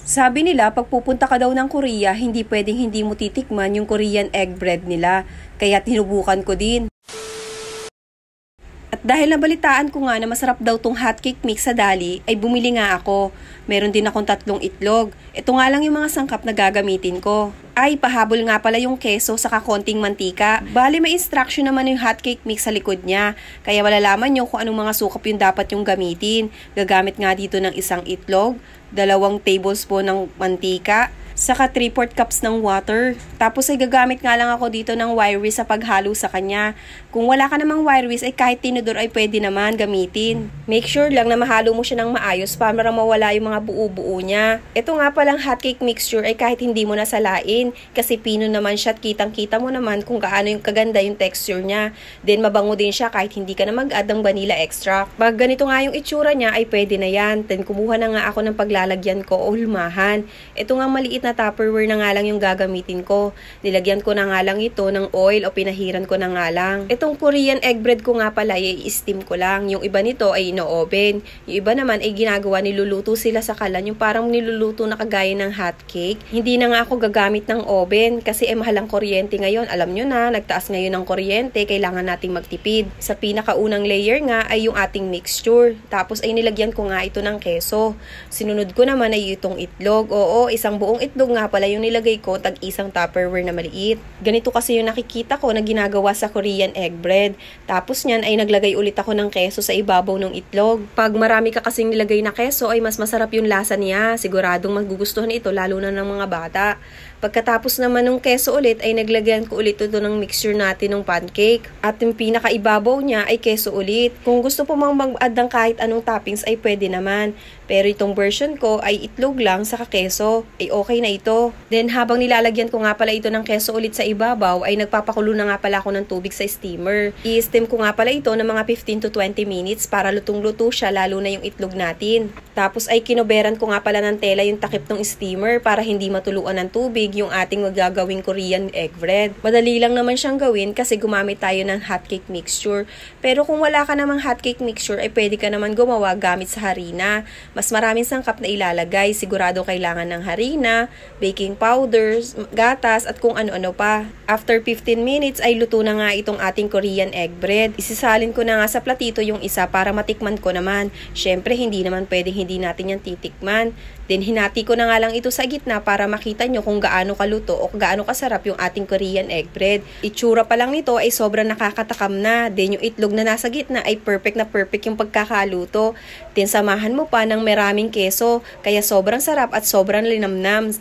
Sabi nila, pag pupunta ka daw ng Korea, hindi pwedeng hindi mo titikman yung Korean egg bread nila. Kaya tinubukan ko din. At dahil nabalitaan ko nga na masarap daw tong hotcake mix sa Dali, ay bumili nga ako. Meron din akong 3 itlog. Ito nga lang yung mga sangkap na gagamitin ko. Ay, pahabol nga pala yung keso saka konting mantika. Bali, may instruction naman yung hotcake mix sa likod niya. Kaya malalaman nyo kung anong mga sukap yung dapat yung gamitin. Gagamit nga dito ng 1 itlog, 2 tablespoon ng mantika, saka 3/4 cups ng water. Tapos ay gagamit nga lang ako dito ng wire whisk sa paghalo sa kanya. Kung wala ka namang wire whisk ay kahit tinidor ay pwede naman gamitin. Make sure lang na mahalo mo siya ng maayos para mawala yung mga buo-buo niya. Ito nga palang hotcake mixture ay kahit hindi mo nasalain kasi pino naman siya at kitang-kita mo naman kung gaano yung kaganda yung texture niya. Then mabango din siya kahit hindi ka na mag-add ng vanilla extract. Pag ganito nga yung itsura niya ay pwede na yan. Then kumuha na nga ako ng paglalagyan ko o hulmahan. Ito nga maliit na Tupperware na nga lang yung gagamitin ko. Nilagyan ko na nga lang ito ng oil o pinahiran ko na nga lang. Itong Korean egg bread ko nga pala ay i-steam ko lang. Yung iba nito ay ino-oven. Yung iba naman ay ginagawa, niluluto sila sa kalan. Yung parang niluluto na kagaya ng hot cake. Hindi na nga ako gagamit ng oven kasi mahal ang kuryente ngayon. Alam nyo na, nagtaas ngayon ng kuryente. Kailangan nating magtipid. Sa pinakaunang layer nga ay yung ating mixture. Tapos ay nilagyan ko nga ito ng keso. Sinunod ko naman ay itong itlog. Oo, isang buong itlog nga pala yung nilagay ko, tag-isang Tupperware na maliit. Ganito kasi yung nakikita ko na ginagawa sa Korean egg bread. Tapos niyan ay naglagay ulit ako ng keso sa ibabaw ng itlog. Pag marami ka kasing nilagay na keso ay mas masarap yung lasa niya. Siguradong magugustuhan ito lalo na ng mga bata. Pagkatapos naman ng keso ulit ay naglagyan ko ulit ito ng mixture natin ng pancake. At yung pinakaibabaw niya ay keso ulit. Kung gusto po mang mag-add ng kahit anong toppings ay pwede naman. Pero itong version ko ay itlog lang saka keso. Ay okay na ito. Then habang nilalagyan ko nga pala ito ng keso ulit sa ibabaw ay nagpapakulo na nga pala ako ng tubig sa steamer. I-steam ko nga pala ito ng mga 15 to 20 minutes para lutong-luto siya lalo na yung itlog natin. Tapos ay kinoberan ko nga pala ng tela yung takip ng steamer para hindi matuluan ng tubig yung ating magagawing Korean egg bread. Madali lang naman siyang gawin kasi gumamit tayo ng hotcake mixture. Pero kung wala ka namang hotcake mixture ay pwede ka naman gumawa gamit sa harina. Mas maraming sangkap na ilalagay. Sigurado kailangan ng harina, baking powders, gatas at kung ano-ano pa. After 15 minutes ay luto na nga itong ating Korean egg bread. Isisalin ko na nga sa platito yung isa para matikman ko naman. Syempre hindi naman pwedeng hindi natin yan titikman. Then hinati ko na nga lang ito sa gitna para makita nyo kung gaano kaluto o gaano kasarap yung ating Korean egg bread. Itsura pa lang nito ay sobrang nakakatakam na. Then yung itlog na nasa gitna ay perfect na perfect yung pagkakaluto. Then samahan mo pa ng maraming keso kaya sobrang sarap at sobrang linamnam.